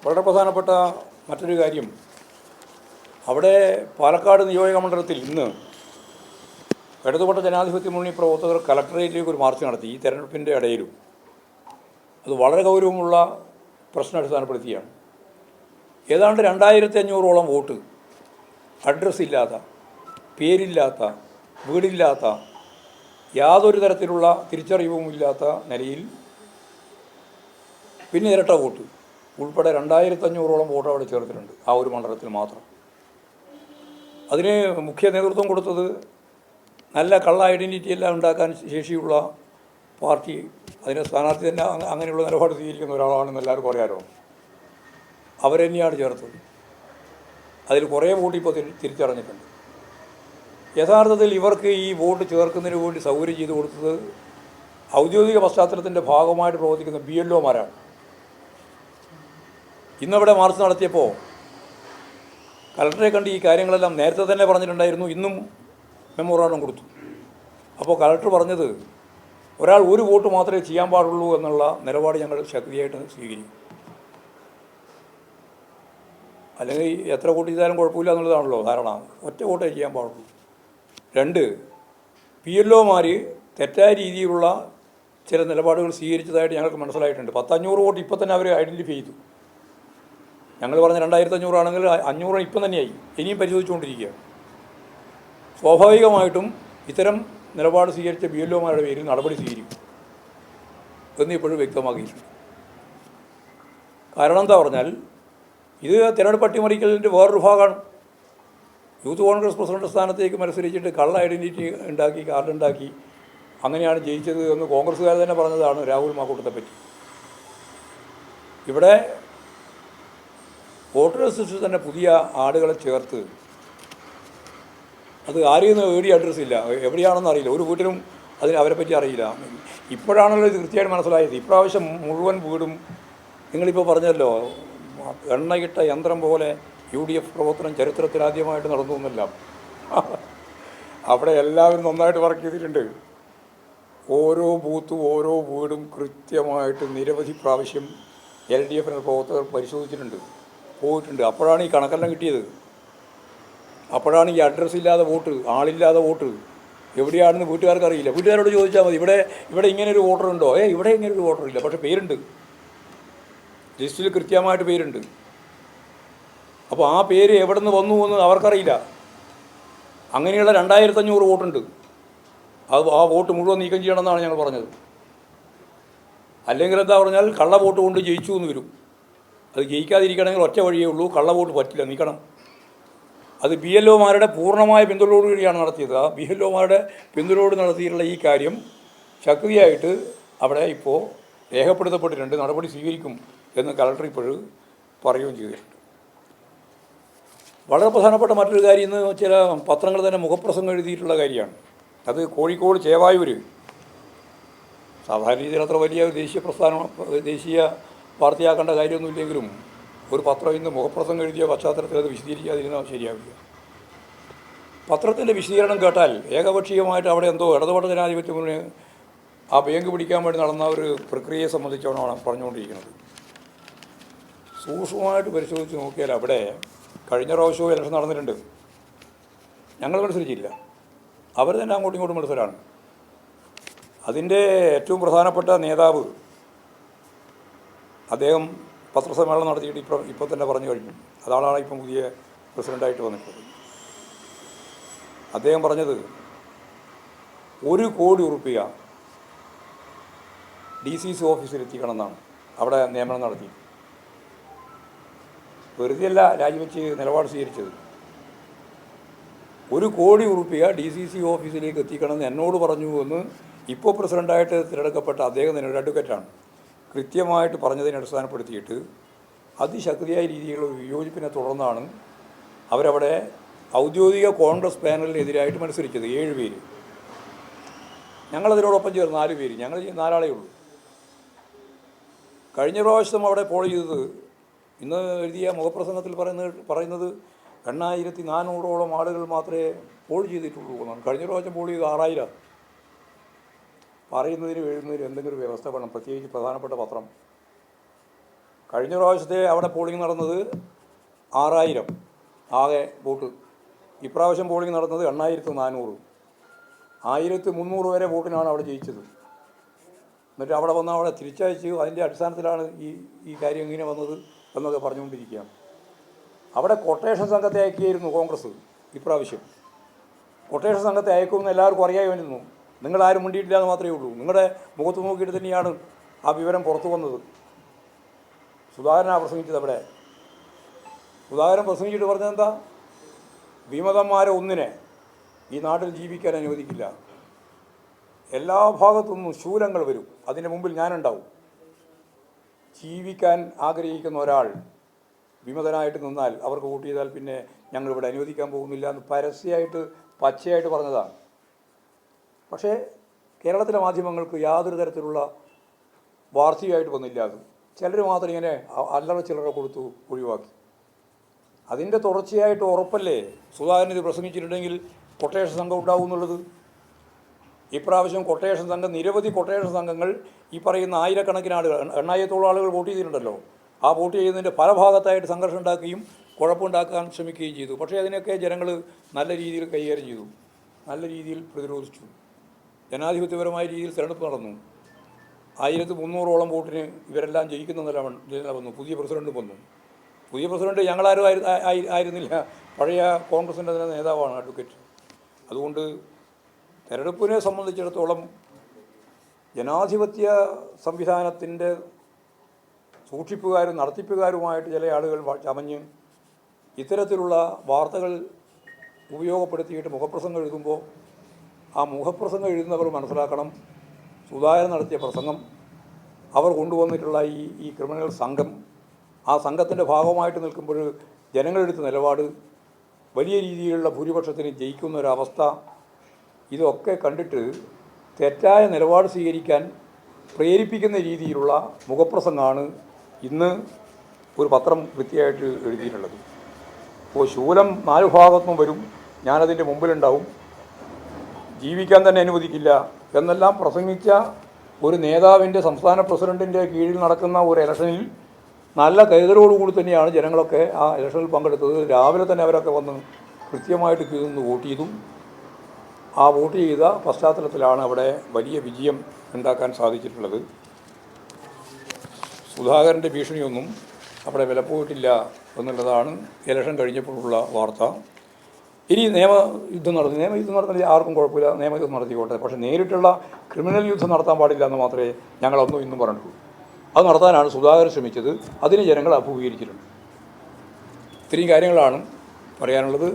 വളരെ പ്രധാനപ്പെട്ട മറ്റൊരു കാര്യം, അവിടെ പാലക്കാട് നിയോജക മണ്ഡലത്തിൽ ഇന്ന് ഇടതുപക്ഷ ജനാധിപത്യ മുന്നണി പ്രവർത്തകർ കലക്ടറേറ്റിലേക്ക് ഒരു മാർച്ച് നടത്തി. ഈ തെരഞ്ഞെടുപ്പിൻ്റെ ഇടയിലും അത് വളരെ ഗൗരവമുള്ള പ്രശ്നം അടിസ്ഥാനപ്പെടുത്തിയാണ്. ഏതാണ്ട് 2500ഓളം വോട്ട് അഡ്രസ്സ് ഇല്ലാത്ത, പേരില്ലാത്ത, വീടില്ലാത്ത, യാതൊരു തരത്തിലുള്ള തിരിച്ചറിവുമില്ലാത്ത നിലയിൽ, പിന്നെ ഇരട്ട വോട്ട് ഉൾപ്പെടെ 2500ഓളം വോട്ട് അവിടെ ചേർത്തിട്ടുണ്ട് ആ ഒരു മണ്ഡലത്തിൽ മാത്രം. അതിന് മുഖ്യ നേതൃത്വം കൊടുത്തത് നല്ല കള്ള ഐഡൻറ്റിറ്റി എല്ലാം ഉണ്ടാക്കാൻ ശേഷിയുള്ള പാർട്ടി, അതിൻ്റെ സ്ഥാനാർത്ഥി തന്നെ അങ്ങനെയുള്ള നിലപാട് സ്വീകരിക്കുന്ന ഒരാളാണെന്ന് എല്ലാവർക്കും അറിയാമല്ലോ. അവരെന്നെയാണ് ചേർത്തത്. അതിൽ കുറേ വോട്ട് ഇപ്പോൾ തിരിച്ചറിഞ്ഞിട്ടുണ്ട്. യഥാർത്ഥത്തിൽ ഇവർക്ക് ഈ വോട്ട് ചേർക്കുന്നതിന് വേണ്ടി സൗകര്യം ചെയ്തു കൊടുത്തത് ഔദ്യോഗിക പശ്ചാത്തലത്തിൻ്റെ ഭാഗമായിട്ട് പ്രവർത്തിക്കുന്ന BLOമാരാണ്. ഇന്നവിടെ മാർച്ച് നടത്തിയപ്പോൾ കലക്ടറെ കണ്ട് ഈ കാര്യങ്ങളെല്ലാം നേരത്തെ തന്നെ പറഞ്ഞിട്ടുണ്ടായിരുന്നു. ഇന്നും മെമ്മോറാണ്ടം കൊടുത്തു. അപ്പോൾ കലക്ടർ പറഞ്ഞത് ഒരാൾ ഒരു വോട്ട് മാത്രമേ ചെയ്യാൻ പാടുള്ളൂ എന്നുള്ള നിലപാട് ഞങ്ങൾ ശക്തിയായിട്ട് സ്വീകരിക്കും. അല്ലെങ്കിൽ എത്ര വോട്ട് ചെയ്താലും കുഴപ്പമില്ല എന്നുള്ളതാണല്ലോ ധാരണ. ഒറ്റ വോട്ടേ ചെയ്യാൻ പാടുള്ളൂ. 2, BLOമാർ തെറ്റായ രീതിയിലുള്ള ചില നിലപാടുകൾ സ്വീകരിച്ചതായിട്ട് ഞങ്ങൾക്ക് മനസ്സിലായിട്ടുണ്ട്. 500 വോട്ട് ഇപ്പം തന്നെ അവർ ഐഡൻറ്റിഫൈ ചെയ്തു. ഞങ്ങൾ പറഞ്ഞ 2500 ആണെങ്കിൽ 500 ഇപ്പം തന്നെയായി. ഇനിയും പരിശോധിച്ചുകൊണ്ടിരിക്കുകയാണ്. സ്വാഭാവികമായിട്ടും ഇത്തരം നിലപാട് സ്വീകരിച്ച BLOമാരുടെ പേരിൽ നടപടി സ്വീകരിക്കും എന്ന് ഇപ്പോഴും വ്യക്തമാക്കിയിട്ടുണ്ട്. കാരണം എന്താ പറഞ്ഞാൽ, ഇത് തിരഞ്ഞെടുപ്പ് അട്ടിമറിക്കലിൻ്റെ വേറൊരു ഭാഗമാണ്. യൂത്ത് കോൺഗ്രസ് പ്രസിഡന്റ് സ്ഥാനത്തേക്ക് മത്സരിച്ചിട്ട് കള്ള ഐഡൻറ്റിറ്റി ഉണ്ടാക്കി, കാർഡുണ്ടാക്കി, അങ്ങനെയാണ് ജയിച്ചത് എന്ന് കോൺഗ്രസ്സുകാർ തന്നെ പറഞ്ഞതാണ് രാഹുൽ മാക്കൂട്ടത്തെ പറ്റി. ഇവിടെ വോട്ടർ ലിസ്റ്റിൽ തന്നെ പുതിയ ആളുകളെ ചേർത്ത്, അത് ആരെയും അഡ്രസ്സ് ഇല്ല, എവിടെയാണെന്ന് അറിയില്ല, ഒരു വീട്ടിലും അവരെ പറ്റി അറിയില്ല. ഇപ്പോഴാണല്ലോ ഇത് കൃത്യമായിട്ട് മനസ്സിലായത്. ഇപ്രാവശ്യം മുഴുവൻ വീടും നിങ്ങളിപ്പോൾ പറഞ്ഞല്ലോ, എണ്ണയിട്ട യന്ത്രം പോലെ UDF പ്രവർത്തനം ചരിത്രത്തിലാദ്യമായിട്ട് നടന്നു എന്നല്ല. അവിടെ എല്ലാവരും നന്നായിട്ട് വർക്ക് ചെയ്തിട്ടുണ്ട്. ഓരോ ബൂത്തും ഓരോ വീടും കൃത്യമായിട്ട് നിരവധി പ്രാവശ്യം LDF പ്രവർത്തകർ പരിശോധിച്ചിട്ടുണ്ട്, പോയിട്ടുണ്ട്. അപ്പോഴാണ് ഈ കണക്കെല്ലാം കിട്ടിയത്. അപ്പോഴാണ് ഈ അഡ്രസ്സ് ഇല്ലാതെ വോട്ട്, ആളില്ലാതെ വോട്ട് എവിടെയാണെന്ന് വീട്ടുകാർക്ക് അറിയില്ല. വീട്ടുകാരോട് ചോദിച്ചാൽ മതി, ഇവിടെ ഇങ്ങനൊരു വോട്ടറുണ്ടോ? ഇവിടെ ഇങ്ങനൊരു വോട്ടറില്ല, പക്ഷേ പേരുണ്ട്, ലിസ്റ്റിൽ കൃത്യമായിട്ട് പേരുണ്ട്. അപ്പോൾ ആ പേര് എവിടെ നിന്ന് വന്നു എന്ന് അവർക്കറിയില്ല. അങ്ങനെയുള്ള 2500 വോട്ടുണ്ട്. ആ വോട്ട് മുഴുവൻ നീക്കം ചെയ്യണമെന്നാണ് ഞങ്ങൾ പറഞ്ഞത്. അല്ലെങ്കിൽ എന്താ പറഞ്ഞാൽ, കള്ള വോട്ട് കൊണ്ട് ജയിച്ചു എന്ന് വരും. അത് ജയിക്കാതിരിക്കണമെങ്കിൽ ഒറ്റ വഴിയേ ഉള്ളൂ, കള്ള വോട്ട് പറ്റില്ല, നീക്കണം. അത് BLOമാരുടെ പൂർണ്ണമായ പിന്തുണയോടുകൂടിയാണ് നടത്തിയത്. ആ BLOമാരുടെ പിന്തുണയോട് നടത്തിയിട്ടുള്ള ഈ കാര്യം ശക്തിയായിട്ട് അവിടെ ഇപ്പോൾ രേഖപ്പെടുത്തപ്പെട്ടിട്ടുണ്ട്. നടപടി സ്വീകരിക്കും എന്ന് കലക്ടർ ഇപ്പോഴും പറയുകയും ചെയ്തിട്ടുണ്ട്. വളരെ പ്രധാനപ്പെട്ട മറ്റൊരു കാര്യം, ഇന്ന് ചില പത്രങ്ങൾ തന്നെ മുഖപ്രസംഗം എഴുതിയിട്ടുള്ള കാര്യമാണ്. അത് കോഴിക്കോട് ചേവായൂർ, സാധാരണ രീതിയിൽ അത്ര വലിയ ദേശീയ വാർത്തയാക്കേണ്ട കാര്യമൊന്നുമില്ലെങ്കിലും ഒരു പത്രം ഇന്ന് മുഖപ്രസംഗം എഴുതിയ പശ്ചാത്തലത്തിൽ അത് വിശദീകരിക്കാതിരുന്നാൽ ശരിയാവില്ല. പത്രത്തിൻ്റെ വിശദീകരണം കേട്ടാൽ ഏകപക്ഷീയമായിട്ട് അവിടെ എന്തോ ഇടതുപക്ഷ ജനാധിപത്യ മുന്നണി ആ ബാങ്ക് പിടിക്കാൻ വേണ്ടി നടന്ന ഒരു പ്രക്രിയയെ സംബന്ധിച്ചാണ് പറഞ്ഞുകൊണ്ടിരിക്കുന്നത്. സൂക്ഷ്മമായിട്ട് പരിശോധിച്ച് നോക്കിയാൽ അവിടെ കഴിഞ്ഞ പ്രാവശ്യവും ഇലക്ഷൻ നടന്നിട്ടുണ്ട്. ഞങ്ങൾ മത്സരിച്ചില്ല, അവർ തന്നെ അങ്ങോട്ടും ഇങ്ങോട്ടും മത്സരമാണ്. അതിൻ്റെ ഏറ്റവും പ്രധാനപ്പെട്ട നേതാവ് അദ്ദേഹം പത്രസമ്മേളനം നടത്തിയിട്ട് ഇപ്പോൾ തന്നെ പറഞ്ഞു കഴിഞ്ഞു. അതാണ് ഇപ്പം പുതിയ പ്രസിഡൻ്റായിട്ട് വന്നിട്ടുള്ളത്. അദ്ദേഹം പറഞ്ഞത് 1 കോടി ഉറുപ്പിക DCC ഓഫീസിൽ എത്തിക്കണം എന്നാണ് അവിടെ നിയമനം നടത്തി. വെറുതെയല്ല രാജിവെച്ച് നിലപാട് സ്വീകരിച്ചത്. 1 കോടി ഉറുപ്പിക DCC ഓഫീസിലേക്ക് എത്തിക്കണമെന്ന് എന്നോട് പറഞ്ഞു എന്ന് ഇപ്പോൾ പ്രസിഡൻ്റായിട്ട് തിരഞ്ഞെടുക്കപ്പെട്ട അദ്ദേഹം തന്നെ ഒരു അഡ്വക്കേറ്റാണ് കൃത്യമായിട്ട് പറഞ്ഞതിനെ അടിസ്ഥാനപ്പെടുത്തിയിട്ട് അതിശക്തിയായ രീതിയിലുള്ള വിയോജിപ്പിനെ തുടർന്നാണ് അവരവിടെ ഔദ്യോഗിക കോൺഗ്രസ് പാനലിനെതിരായിട്ട് മത്സരിച്ചത്. 7 പേര്. ഞങ്ങളതിനോടൊപ്പം ചേർന്ന് 4 പേര്. ഞങ്ങൾ 4 ആളേ ഉള്ളൂ. കഴിഞ്ഞ പ്രാവശ്യം അവിടെ പോൾ ചെയ്തത്, ഇന്ന് എഴുതിയ മുഖപ്രസംഗത്തിൽ പറയുന്നത് 8400ഓളം ആളുകൾ മാത്രമേ പോൾ ചെയ്തിട്ടുള്ളൂ എന്നാണ്. കഴിഞ്ഞ പ്രാവശ്യം പോൾ ചെയ്ത് 6000. പറയുന്നതിനും എഴുതുന്നതിനും എന്തെങ്കിലും വ്യവസ്ഥ വേണം, പ്രത്യേകിച്ച് പ്രധാനപ്പെട്ട പത്രം. കഴിഞ്ഞ പ്രാവശ്യത്തെ അവിടെ പോളിംഗ് നടന്നത് 6000 ആകെ വോട്ട്. ഇപ്രാവശ്യം പോളിംഗ് നടന്നത് 8400. 1300 വരെ വോട്ടിനാണ് അവിടെ ജയിച്ചത്. എന്നിട്ട് അവിടെ വന്ന് അവിടെ തിരിച്ചയച്ചു. അതിൻ്റെ അടിസ്ഥാനത്തിലാണ് ഈ കാര്യം ഇങ്ങനെ വന്നത് എന്നൊക്കെ പറഞ്ഞുകൊണ്ടിരിക്കുകയാണ്. അവിടെ കൊട്ടേഷൻ സംഘത്തെ അയക്കുകയായിരുന്നു കോൺഗ്രസ്. ഇപ്രാവശ്യം കൊട്ടേഷൻ സംഘത്തെ അയക്കുമെന്ന് എല്ലാവർക്കും അറിയാമായിരുന്നു. നിങ്ങളാരും മുണ്ടിയിട്ടില്ല എന്ന് മാത്രമേ ഉള്ളൂ. നിങ്ങളുടെ മുഖത്ത് നോക്കിയിട്ട് തന്നെയാണ് ആ വിവരം പുറത്തു വന്നത്. സുധാകരനാണ് പ്രസംഗിച്ചത്. അവിടെ സുധാകരൻ പ്രസംഗിച്ചിട്ട് പറഞ്ഞതെന്താ? വിമതന്മാരെ ഒന്നിനെ ഈ നാട്ടിൽ ജീവിക്കാൻ അനുവദിക്കില്ല. എല്ലാ ഭാഗത്തുനിന്നും ശൂലങ്ങൾ വരും. അതിൻ്റെ മുമ്പിൽ ഞാനുണ്ടാവും. ജീവിക്കാൻ ആഗ്രഹിക്കുന്ന ഒരാൾ വിമതനായിട്ട് നിന്നാൽ, അവർക്ക് വോട്ട് ചെയ്താൽ പിന്നെ ഞങ്ങളിവിടെ അനുവദിക്കാൻ പോകുന്നില്ല എന്ന് പരസ്യമായിട്ട് പച്ചയായിട്ട് പറഞ്ഞതാണ്. പക്ഷേ കേരളത്തിലെ മാധ്യമങ്ങൾക്ക് യാതൊരു തരത്തിലുള്ള വാർത്തയായിട്ട് വന്നില്ല. അത് ചിലർ മാത്രം ഇങ്ങനെ അല്ലറ ചില്ലറ കൊടുത്തു ഒഴിവാക്കി. അതിൻ്റെ തുടർച്ചയായിട്ട് ഉറപ്പല്ലേ സുധാകരൻ ഇത് പ്രസംഗിച്ചിട്ടുണ്ടെങ്കിൽ കൊട്ടേഷൻ സംഘം ഉണ്ടാവും എന്നുള്ളത്. ഇപ്രാവശ്യം കൊട്ടേഷൻ സംഘം, നിരവധി കൊട്ടേഷൻ സംഘങ്ങൾ, ഈ പറയുന്ന ആയിരക്കണക്കിന് ആളുകൾ, 8000-ഓളം ആളുകൾ വോട്ട് ചെയ്തിട്ടുണ്ടല്ലോ. ആ വോട്ട് ചെയ്യുന്നതിൻ്റെ പല ഭാഗത്തായിട്ട് സംഘർഷം ഉണ്ടാക്കുകയും കുഴപ്പമുണ്ടാക്കാൻ ശ്രമിക്കുകയും ചെയ്തു. പക്ഷേ അതിനൊക്കെ ജനങ്ങൾ നല്ല രീതിയിൽ കൈകാര്യം ചെയ്തു, നല്ല രീതിയിൽ പ്രതിരോധിച്ചു. ജനാധിപത്യപരമായ രീതിയിൽ തിരഞ്ഞെടുപ്പ് നടന്നു. 1300-ഓളം വോട്ടിന് ഇവരെല്ലാം ജയിക്കുന്ന നില വന്നു. പുതിയ പ്രസിഡന്റ് വന്നു. പുതിയ പ്രസിഡന്റ് ഞങ്ങളാരും ആയിരുന്നില്ല, പഴയ കോൺഗ്രസിൻ്റെ തന്നെ നേതാവാണ് അഡ്വക്കേറ്റ്. അതുകൊണ്ട് തെരഞ്ഞെടുപ്പിനെ സംബന്ധിച്ചിടത്തോളം ജനാധിപത്യ സംവിധാനത്തിൻ്റെ സൂക്ഷിപ്പുകാരും നടത്തിപ്പുകാരുമായിട്ട് ചില ആളുകൾ ചമഞ്ഞ് ഇത്തരത്തിലുള്ള വാർത്തകൾ ഉപയോഗപ്പെടുത്തിയിട്ട് മുഖപ്രസംഗം എഴുതുമ്പോൾ ആ മുഖപ്രസംഗം എഴുതുന്നവർ മനസ്സിലാക്കണം, സുധാകരൻ നടത്തിയ പ്രസംഗം, അവർ കൊണ്ടുവന്നിട്ടുള്ള ഈ ക്രിമിനൽ സംഘം, ആ സംഘത്തിൻ്റെ ഭാഗമായിട്ട് നിൽക്കുമ്പോൾ ജനങ്ങളെടുത്ത നിലപാട്, വലിയ രീതിയിലുള്ള ഭൂരിപക്ഷത്തിന് ജയിക്കുന്ന ഒരവസ്ഥ, ഇതൊക്കെ കണ്ടിട്ട് തെറ്റായ നിലപാട് സ്വീകരിക്കാൻ പ്രേരിപ്പിക്കുന്ന രീതിയിലുള്ള മുഖപ്രസംഗമാണ് ഇന്ന് ഒരു പത്രം വൃത്തിയായിട്ട് എഴുതിയിട്ടുള്ളത്. അപ്പോൾ ശൂലം 4 ഭാഗത്തും വരും, ഞാനതിൻ്റെ മുമ്പിലുണ്ടാവും, ജീവിക്കാൻ തന്നെ അനുവദിക്കില്ല എന്നെല്ലാം പ്രസംഗിച്ച ഒരു നേതാവിൻ്റെ, സംസ്ഥാന പ്രസിഡൻറ്റിൻ്റെ കീഴിൽ നടക്കുന്ന ഒരു ഇലക്ഷനിൽ നല്ല കരുതലോടുകൂടി തന്നെയാണ് ജനങ്ങളൊക്കെ ആ ഇലക്ഷനിൽ പങ്കെടുത്തത്. രാവിലെ തന്നെ അവരൊക്കെ വന്ന് കൃത്യമായിട്ട് ക്യൂ നിന്ന് വോട്ട് ചെയ്തു. ആ വോട്ട് ചെയ്ത പശ്ചാത്തലത്തിലാണ് അവിടെ വലിയ വിജയം ഉണ്ടാക്കാൻ സാധിച്ചിട്ടുള്ളത്. സുധാകരൻ്റെ ഭീഷണിയൊന്നും അവിടെ വിലപ്പോയിട്ടില്ല എന്നുള്ളതാണ് ഇലക്ഷൻ കഴിഞ്ഞപ്പോഴുള്ള വാർത്ത. ഇനി നിയമയുദ്ധം നടന്നില്ല, ആർക്കും കുഴപ്പമില്ല, നിയമയുദ്ധം നടത്തിക്കോട്ടെ. പക്ഷേ നേരിട്ടുള്ള ക്രിമിനൽ യുദ്ധം നടത്താൻ പാടില്ല എന്ന് മാത്രമേ ഞങ്ങളൊന്നും ഇന്നും പറഞ്ഞിട്ടുള്ളൂ. അത് നടത്താനാണ് സുധാകരൻ ശ്രമിച്ചത്. അതിന് ജനങ്ങൾ അഭിമുഖീകരിച്ചിട്ടുണ്ട്. ഇത്രയും കാര്യങ്ങളാണ് പറയാനുള്ളത്.